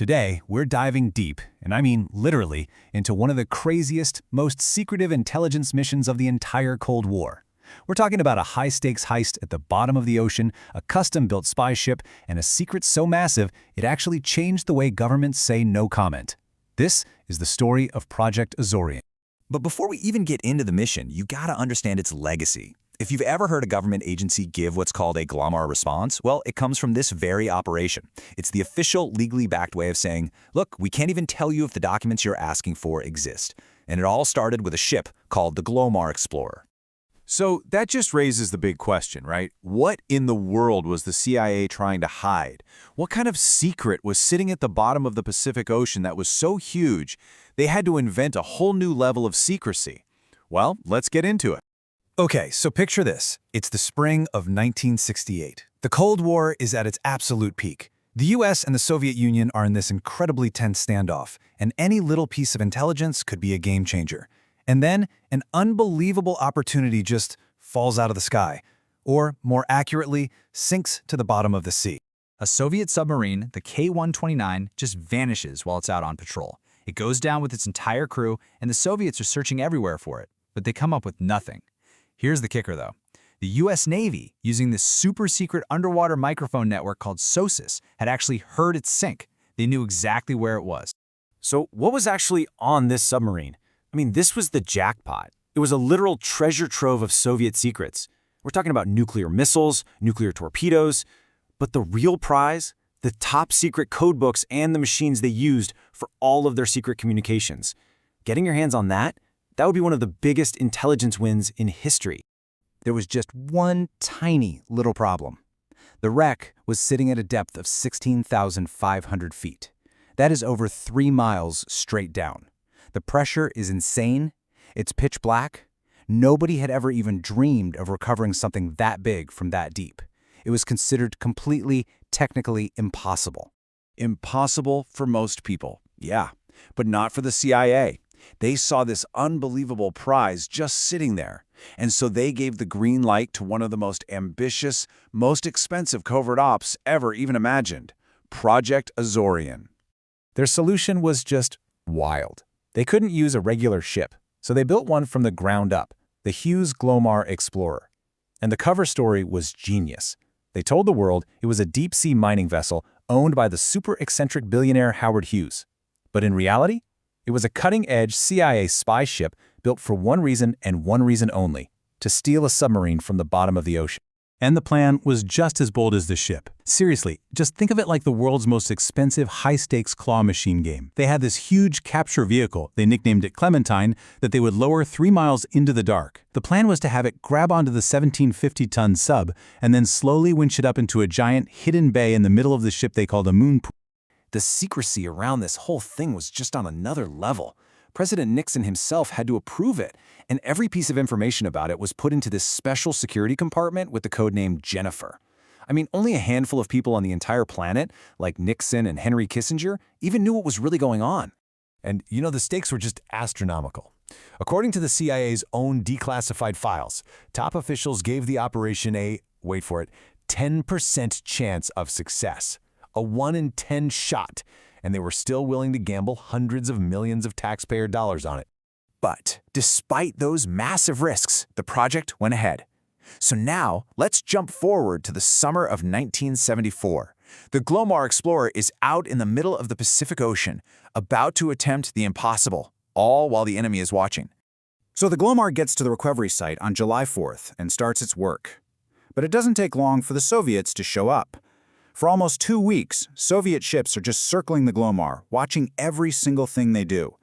Today, we're diving deep, and I mean literally, into one of the craziest, most secretive intelligence missions of the entire Cold War. We're talking about a high-stakes heist at the bottom of the ocean, a custom-built spy ship, and a secret so massive it actually changed the way governments say no comment. This is the story of Project Azorian. But before we even get into the mission, you gotta understand its legacy. If you've ever heard a government agency give what's called a Glomar response, well, it comes from this very operation. It's the official, legally backed way of saying, look, we can't even tell you if the documents you're asking for exist. And it all started with a ship called the Glomar Explorer. So that just raises the big question, right? What in the world was the CIA trying to hide? What kind of secret was sitting at the bottom of the Pacific Ocean that was so huge they had to invent a whole new level of secrecy? Well, let's get into it. Okay, so picture this. It's the spring of 1968. The Cold War is at its absolute peak. The US and the Soviet Union are in this incredibly tense standoff, and any little piece of intelligence could be a game changer. And then, an unbelievable opportunity just falls out of the sky, or more accurately, sinks to the bottom of the sea. A Soviet submarine, the K-129, just vanishes while it's out on patrol. It goes down with its entire crew, and the Soviets are searching everywhere for it, but they come up with nothing. Here's the kicker, though. The US Navy, using this super-secret underwater microphone network called SOSUS, had actually heard it sink. They knew exactly where it was. So what was actually on this submarine? I mean, this was the jackpot. It was a literal treasure trove of Soviet secrets. We're talking about nuclear missiles, nuclear torpedoes, but the real prize? The top-secret codebooks and the machines they used for all of their secret communications. Getting your hands on that would be one of the biggest intelligence wins in history. There was just one tiny little problem. The wreck was sitting at a depth of 16,500 feet. That is over 3 miles straight down. The pressure is insane. It's pitch black. Nobody had ever even dreamed of recovering something that big from that deep. It was considered completely, technically impossible. Impossible for most people, yeah, but not for the CIA. They saw this unbelievable prize just sitting there, and so they gave the green light to one of the most ambitious, most expensive covert ops ever even imagined, Project Azorian. Their solution was just wild. They couldn't use a regular ship, so they built one from the ground up, the Hughes Glomar Explorer. And the cover story was genius. They told the world it was a deep-sea mining vessel owned by the super-eccentric billionaire Howard Hughes. But in reality, it was a cutting-edge CIA spy ship built for one reason and one reason only: to steal a submarine from the bottom of the ocean. And the plan was just as bold as the ship. Seriously, just think of it like the world's most expensive high-stakes claw machine game. They had this huge capture vehicle, they nicknamed it Clementine, that they would lower 3 miles into the dark. The plan was to have it grab onto the 1750-ton sub and then slowly winch it up into a giant hidden bay in the middle of the ship they called a moon pool. The secrecy around this whole thing was just on another level. President Nixon himself had to approve it, and every piece of information about it was put into this special security compartment with the codename Jennifer. I mean, only a handful of people on the entire planet, like Nixon and Henry Kissinger, even knew what was really going on. And you know, the stakes were just astronomical. According to the CIA's own declassified files, top officials gave the operation a, wait for it, 10% chance of success. A 1 in 10 shot, and they were still willing to gamble hundreds of millions of taxpayer dollars on it. But despite those massive risks, the project went ahead. So now, let's jump forward to the summer of 1974. The Glomar Explorer is out in the middle of the Pacific Ocean, about to attempt the impossible, all while the enemy is watching. So the Glomar gets to the recovery site on July 4th and starts its work. But it doesn't take long for the Soviets to show up. For almost 2 weeks, Soviet ships are just circling the Glomar, watching every single thing they do.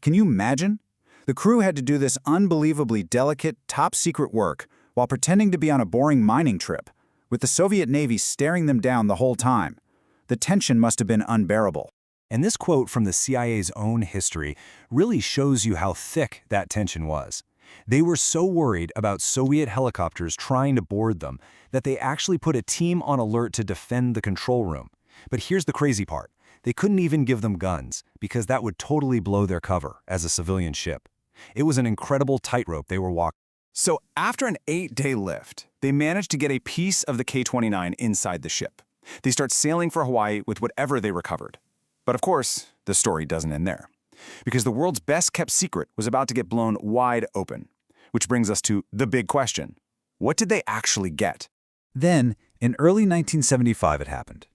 Can you imagine? The crew had to do this unbelievably delicate, top-secret work while pretending to be on a boring mining trip, with the Soviet Navy staring them down the whole time. The tension must have been unbearable. And this quote from the CIA's own history really shows you how thick that tension was. They were so worried about Soviet helicopters trying to board them that they actually put a team on alert to defend the control room. But here's the crazy part. They couldn't even give them guns, because that would totally blow their cover as a civilian ship. It was an incredible tightrope they were walking. So after an 8-day lift, they managed to get a piece of the K-29 inside the ship. They start sailing for Hawaii with whatever they recovered. But of course, the story doesn't end there. Because the world's best-kept secret was about to get blown wide open. Which brings us to the big question. What did they actually get? Then, in early 1975 it happened.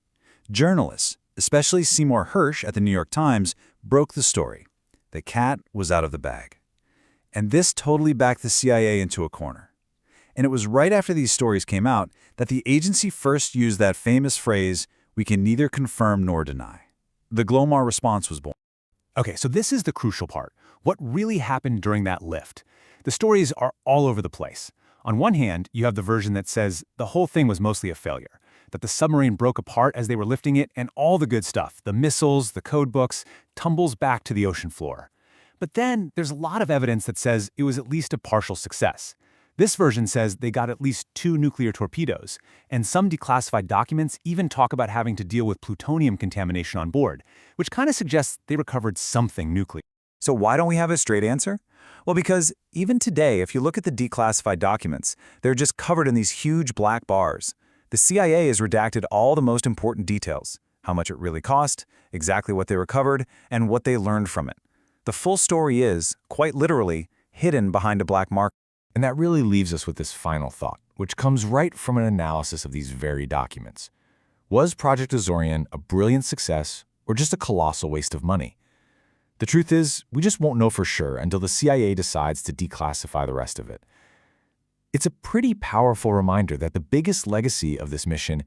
Journalists, especially Seymour Hersh at the New York Times, broke the story. The cat was out of the bag. And this totally backed the CIA into a corner. And it was right after these stories came out that the agency first used that famous phrase, "We can neither confirm nor deny." The Glomar response was born. Okay, so this is the crucial part. What really happened during that lift? The stories are all over the place. On one hand, you have the version that says the whole thing was mostly a failure, that the submarine broke apart as they were lifting it, and all the good stuff, the missiles, the code books, tumbles back to the ocean floor. But then there's a lot of evidence that says it was at least a partial success. This version says they got at least 2 nuclear torpedoes, and some declassified documents even talk about having to deal with plutonium contamination on board, which kind of suggests they recovered something nuclear. So why don't we have a straight answer? Well, because even today, if you look at the declassified documents, they're just covered in these huge black bars. The CIA has redacted all the most important details, how much it really cost, exactly what they recovered, and what they learned from it. The full story is, quite literally, hidden behind a black mark. And that really leaves us with this final thought, which comes right from an analysis of these very documents. Was Project Azorian a brilliant success or just a colossal waste of money? The truth is, we just won't know for sure until the CIA decides to declassify the rest of it. It's a pretty powerful reminder that the biggest legacy of this mission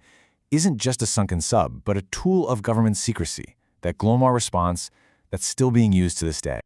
isn't just a sunken sub, but a tool of government secrecy, that Glomar response that's still being used to this day.